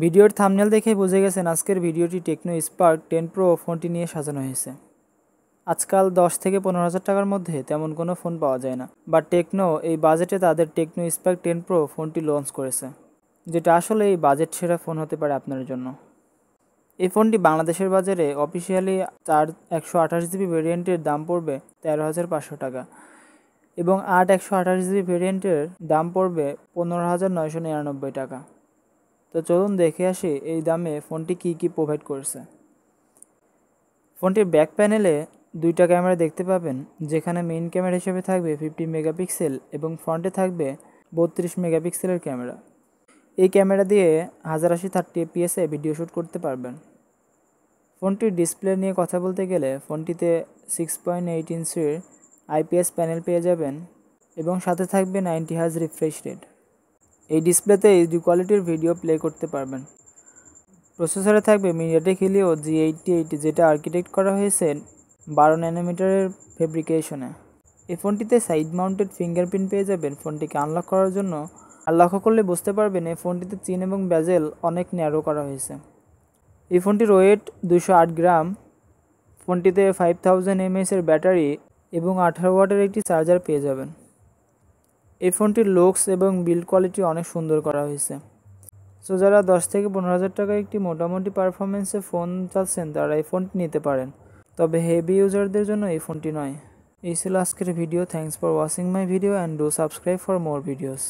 ভিডিওর থাম্বনেল দেখে বুঝে গেছেন আজকের ভিডিওটি টেকনো স্পার্ক 10 প্রো ফোনটি নিয়ে সাজানো হয়েছে। আজকাল 10 থেকে 15,000 টাকার মধ্যে তেমন কোনো ফোন পাওয়া যায় না, বাট টেকনো এই বাজেটে তাদের টেকনো স্পার্ক 10 প্রো ফোনটি লঞ্চ করেছে, যেটা আসলে এই বাজেট সেরা ফোন হতে পারে আপনার জন্য। এই ফোনটি বাংলাদেশের বাজারে অফিসিয়ালি 128GB ভেরিয়েন্টের দাম পড়বে 13,500 টাকা এবং 128GB ভেরিয়েন্টের দাম পড়বে 15,999 টাকা। তো চলুন দেখে আসি এই দামে ফোনটি কী প্রোভাইড করছে। ফোনটির ব্যাক প্যানেলে দুইটা ক্যামেরা দেখতে পাবেন, যেখানে মেইন ক্যামেরা হিসেবে থাকবে 50 মেগাপিক্সেল এবং ফ্রন্টে থাকবে 32 মেগাপিক্সেলের ক্যামেরা। এই ক্যামেরা দিয়ে 1080 30 fps ভিডিও শ্যুট করতে পারবেন। ফোনটির ডিসপ্লে নিয়ে কথা বলতে গেলে ফোনটিতে 6.8 ইঞ্চির IPS প্যানেল পেয়ে যাবেন এবং সাথে থাকবে 90 Hz রিফ্রেশ রেট। এই ডিসপ্লেতে HD কোয়ালিটির ভিডিও প্লে করতে পারবেন। প্রসেসরে থাকবে MediaTek Helio G88, যেটা আর্কিটেক্ট করা হয়েছে 12 ন্যানোমিটারের ফেব্রিকেশনে। এই ফোনটিতে সাইড মাউন্টেড ফিঙ্গারপ্রিন্ট পেয়ে যাবেন ফোনটিকে আনলক করার জন্য। আর লক্ষ্য করলে বুঝতে পারবেন এই ফোনটিতে চেন এবং বেজেল অনেক ন্যারো করা হয়েছে। এই ফোনটির ওয়েট 208 গ্রাম। ফোনটিতে 5000 mAh এর ব্যাটারি এবং 18 ওয়াটের একটি চার্জার পেয়ে যাবেন। এই ফোনটির লুকস এবং বিল্ড কোয়ালিটি অনেক সুন্দর করা হয়েছে। সো যারা 10 থেকে 15,000 টাকায় একটি মোটামুটি পারফরমেন্সে ফোন চাচ্ছেন তারা এই ফোনটি নিতে পারেন, তবে হেভি ইউজারদের জন্য এই ফোনটি নয়। এই ছিল আজকের video. Thanks for watching my video and do subscribe for more videos.